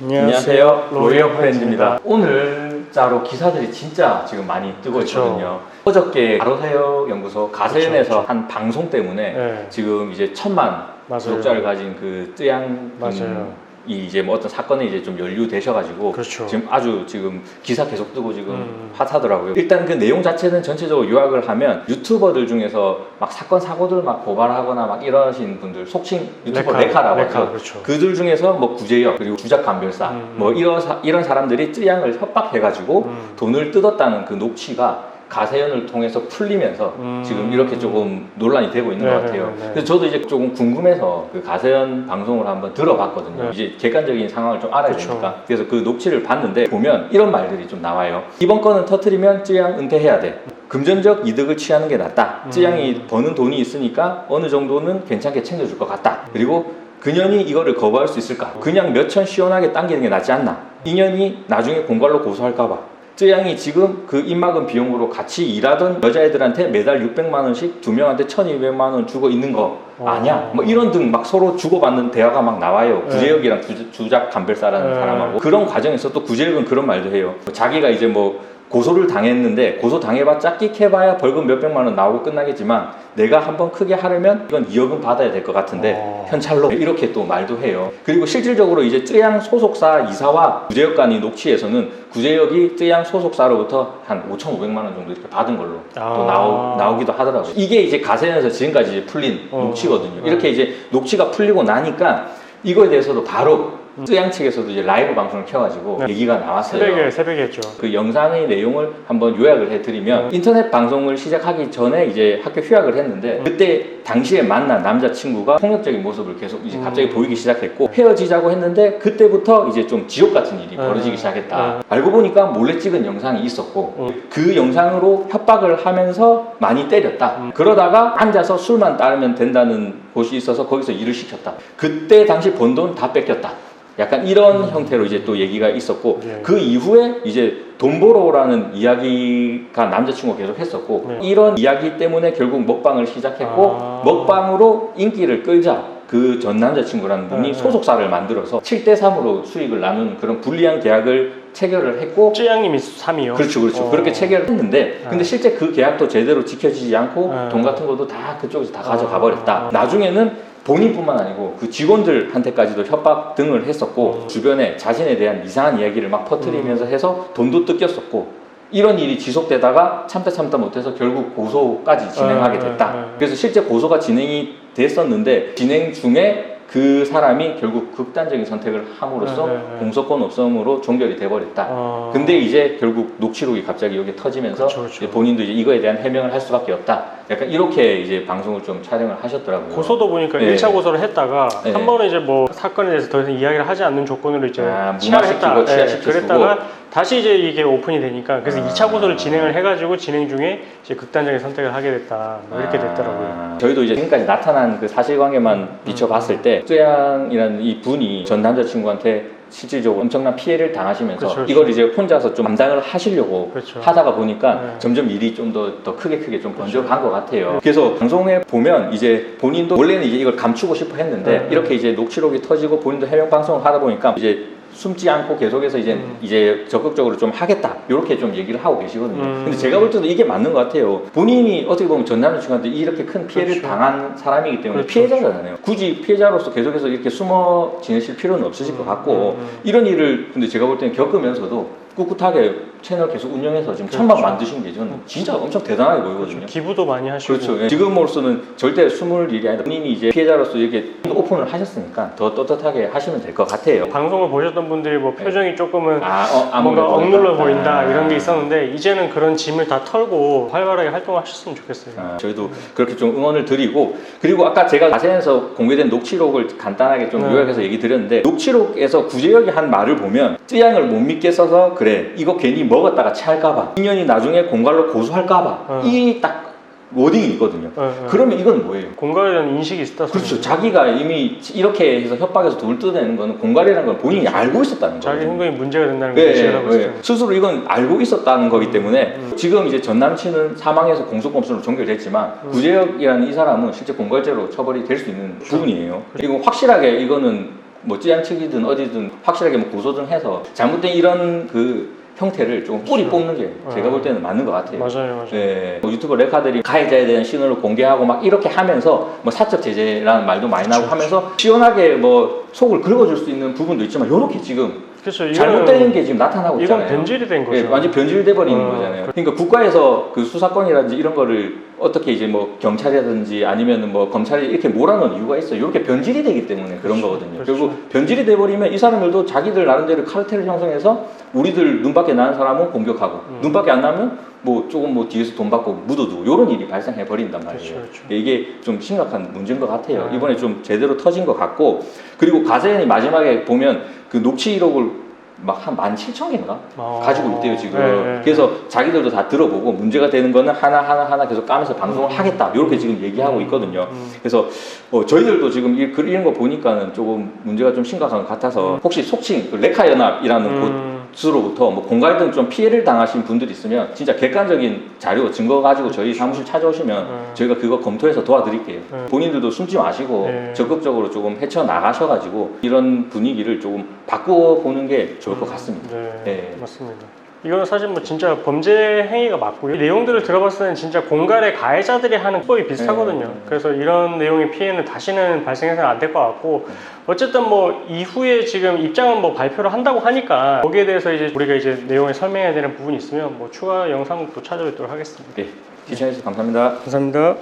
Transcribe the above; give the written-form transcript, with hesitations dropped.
안녕하세요. 로이어 프렌즈입니다. 오늘자로 기사들이 진짜 지금 많이 뜨고 있거든요. 어저께 가로세요 연구소 가세연에서 한 방송 때문에 지금 이제 1000만 구독자를 가진 그 뜨양 이 이제 뭐 어떤 사건에 이제 좀 연루되셔가지고 지금 아주 지금 기사 계속 뜨고 지금 핫하더라고요. 일단 그 내용 자체는 전체적으로 요약을 하면 유튜버들 중에서 막 사건 사고들 막 고발하거나 막 이러신 분들, 속칭 유튜버 레카라고 하죠. 그들 중에서 뭐 구제역 그리고 주작 감별사 뭐 이런 사람들이 쯔양을 협박해가지고 돈을 뜯었다는 그 녹취가 가세연을 통해서 풀리면서 지금 이렇게 조금 논란이 되고 있는 것 같아요. 그래서 저도 이제 조금 궁금해서 그 가세연 방송을 한번 들어봤거든요. 이제 객관적인 상황을 좀 알아야 되니까. 그래서 그 녹취를 봤는데 보면 이런 말들이 좀 나와요. 이번 건은 터트리면 쯔양 은퇴해야 돼. 금전적 이득을 취하는 게 낫다. 쯔양이 버는 돈이 있으니까 어느 정도는 괜찮게 챙겨줄 것 같다. 그리고 그년이 이거를 거부할 수 있을까? 그냥 몇천 시원하게 당기는 게 낫지 않나? 이년이 나중에 공갈로 고소할까봐. 쯔양이 지금 그 입막음 비용으로 같이 일하던 여자애들한테 매달 600만 원씩 두 명한테 1200만 원 주고 있는 거 아니야? 뭐 이런 등 막 서로 주고받는 대화가 막 나와요. 구제역이랑 주작 감별사라는 사람하고. 그런 과정에서 또 구제역은 그런 말도 해요. 자기가 이제 뭐 고소를 당했는데 고소 당해봤자 끽해봐야 벌금 몇백만 원 나오고 끝나겠지만 내가 한번 크게 하려면 이건 2억은 받아야 될 것 같은데 현찰로 이렇게 또 말도 해요. 그리고 실질적으로 이제 쯔양 소속사 이사와 구제역 간의 녹취에서는 구제역이 쯔양 소속사로부터 한 5,500만 원 정도 이렇게 받은 걸로 또 나오기도 하더라고요. 이게 이제 가세연에서 지금까지 이제 풀린 녹취거든요. 이렇게 이제 녹취가 풀리고 나니까 이거에 대해서도 바로 쯔양 측에서도 이제 라이브 방송을 켜가지고 얘기가 나왔어요. 새벽에 했죠. 그 영상의 내용을 한번 요약을 해드리면 인터넷 방송을 시작하기 전에 이제 학교 휴학을 했는데 그때 당시에 만난 남자친구가 폭력적인 모습을 계속 이제 갑자기 보이기 시작했고 헤어지자고 했는데 그때부터 이제 좀 지옥 같은 일이 벌어지기 시작했다. 알고 보니까 몰래 찍은 영상이 있었고 그 영상으로 협박을 하면서 많이 때렸다. 그러다가 앉아서 술만 따르면 된다는 곳이 있어서 거기서 일을 시켰다. 그때 당시 번 돈 다 뺏겼다. 약간 이런 형태로 이제 또 얘기가 있었고 그 이후에 이제 돈 벌어 오라는 이야기가 남자친구가 계속 했었고 이런 이야기 때문에 결국 먹방을 시작했고 먹방으로 인기를 끌자 그 전 남자친구라는 분이 소속사를 만들어서 7대3으로 수익을 나누는 그런 불리한 계약을 체결을 했고 쯔양님이 3위요? 그렇죠. 그렇게 체결을 했는데 근데 실제 그 계약도 제대로 지켜지지 않고 돈 같은 것도 다 그쪽에서 다 가져가 버렸다. 나중에는 본인뿐만 아니고 그 직원들한테까지도 협박 등을 했었고 주변에 자신에 대한 이상한 이야기를 막 퍼뜨리면서 해서 돈도 뜯겼었고 이런 일이 지속되다가 참다 못해서 결국 고소까지 진행하게 됐다. 그래서 실제 고소가 진행이 됐었는데 진행 중에 그 사람이 결국 극단적인 선택을 함으로써 공소권 없음으로 종결이 돼버렸다. 근데 이제 결국 녹취록이 갑자기 여기 터지면서 이제 본인도 이제 이거에 대한 해명을 할 수밖에 없다. 약간 이렇게 이제 방송을 좀 촬영을 하셨더라고요. 고소도 보니까 1차 고소를 했다가 한 번은 이제 뭐 사건에 대해서 더 이상 이야기를 하지 않는 조건으로 이제 치하했다. 그랬다가 다시 이제 이게 오픈이 되니까 그래서 2차 고소를 진행을 해가지고 진행 중에 이제 극단적인 선택을 하게 됐다. 뭐 이렇게 됐더라고요. 저희도 이제 지금까지 나타난 그 사실관계만 비춰봤을 때 쯔양이라는 이 분이 전 남자친구한테 실질적으로 엄청난 피해를 당하시면서 이걸 이제 혼자서 좀 감당을 하시려고 하다가 보니까 점점 일이 좀 더 크게 좀 번져간 것 같아요. 그래서 방송에 보면 이제 본인도 원래는 이제 이걸 감추고 싶어 했는데 이렇게 이제 녹취록이 터지고 본인도 해명 방송을 하다 보니까 이제 숨지 않고 계속해서 이제 적극적으로 좀 하겠다 이렇게 좀 얘기를 하고 계시거든요. 근데 제가 볼 때도 이게 맞는 것 같아요. 본인이 어떻게 보면 전 남자친구한테 이렇게 큰 피해를 당한 사람이기 때문에 피해자잖아요. 굳이 피해자로서 계속해서 이렇게 숨어 지내실 필요는 없으실 것 같고 이런 일을 근데 제가 볼 때는 겪으면서도 꿋꿋하게 채널 계속 운영해서 지금 1000만 만드신 게 저는 진짜 엄청 대단하게 보이거든요. 기부도 많이 하시고. 그렇죠. 지금으로서는 절대 숨을 일이 아니다. 본인이 이제 피해자로서 이렇게 오픈을 하셨으니까 더 떳떳하게 하시면 될 것 같아요. 방송을 보셨던 분들이 뭐 표정이 조금은 뭔가 억눌러 보인다 이런 게 있었는데 이제는 그런 짐을 다 털고 활발하게 활동을 하셨으면 좋겠어요. 저희도 그렇게 좀 응원을 드리고 그리고 아까 제가 가세연에서 공개된 녹취록을 간단하게 좀 요약해서 얘기 드렸는데 녹취록에서 구제역이 한 말을 보면 쯔양을 못 믿겠어서 그래 이거 괜히 먹었다가 체할까봐 인연이 나중에 공갈로 고소할까봐 이 딱 워딩이 있거든요. 그러면 이건 뭐예요? 공갈에 대한 인식이 있었다. 그렇죠. 자기가 이미 이렇게 해서 협박해서 돈을 뜯어내는 거는 공갈이라는 걸 본인이 알고 있었다는 거예요. 자기 행동이 문제가 된다는 걸 인식하고 있어요. 스스로 이건 알고 있었다는 거기 때문에 지금 이제 전 남친은 사망해서 공소권으로 종결됐지만 구제역이라는 이 사람은 실제 공갈죄로 처벌이 될 수 있는 부분이에요. 그리고 확실하게 이거는 뭐 찌양측이든 어디든 확실하게 뭐 고소든 해서 잘못된 이런 그 형태를 조금 뿌리 뽑는 게 제가 볼 때는 맞는 것 같아요. 맞아요. 예, 뭐 유튜버 레카들이 가해자에 대한 신원을 공개하고 막 이렇게 하면서 뭐 사적 제재라는 말도 많이 나오고 하면서 시원하게 뭐 속을 긁어줄 수 있는 부분도 있지만 이렇게 지금 그렇죠. 잘못된 게 지금 나타나고 있잖아요. 이건 변질이 된 거죠. 예, 완전 변질돼 버리는 거잖아요. 그러니까 국가에서 그 수사권이라든지 이런 거를 어떻게 이제 뭐 경찰이라든지 아니면은 뭐 검찰이 이렇게 몰아넣은 이유가 있어요. 이렇게 변질이 되기 때문에 그런 거거든요. 결국 변질이 돼 버리면 이 사람들도 자기들 나름대로 카르텔을 형성해서 우리들 눈밖에 나는 사람은 공격하고 눈밖에 안 나면 뭐 조금 뭐 뒤에서 돈 받고 묻어두고 이런 일이 발생해 버린단 말이에요. 그렇죠. 이게 좀 심각한 문제인 것 같아요. 이번에 좀 제대로 터진 것 같고, 그리고 가세현이 마지막에 보면 그 녹취록을 막 한 17,000개인가 가지고 있대요 지금. 네. 그래서 자기들도 다 들어보고 문제가 되는 거는 하나 계속 까면서 방송을 하겠다 이렇게 지금 얘기하고 있거든요. 그래서 저희들도 지금 이런 거 보니까는 조금 문제가 좀 심각한 것 같아서 혹시 속칭 그 레카 연합이라는 곳으로부터 뭐 공갈등 좀 피해를 당하신 분들이 있으면 진짜 객관적인 자료 증거 가지고 저희 사무실 찾아오시면 저희가 그거 검토해서 도와드릴게요. 본인들도 숨지 마시고 적극적으로 조금 헤쳐 나가셔가지고 이런 분위기를 조금 바꿔보는 게 좋을 것 같습니다. 네, 맞습니다. 이거는 사실 뭐 진짜 범죄 행위가 맞고요. 이 내용들을 들어봤을 때는 진짜 공갈의 가해자들이 하는 법이 비슷하거든요. 그래서 이런 내용의 피해는 다시는 발생해서는 안 될 것 같고, 어쨌든 뭐 이후에 지금 입장은 뭐 발표를 한다고 하니까 거기에 대해서 이제 우리가 이제 내용을 설명해야 되는 부분이 있으면 뭐 추가 영상도 찾아뵙도록 하겠습니다. 네, 시청해주셔서 감사합니다. 감사합니다.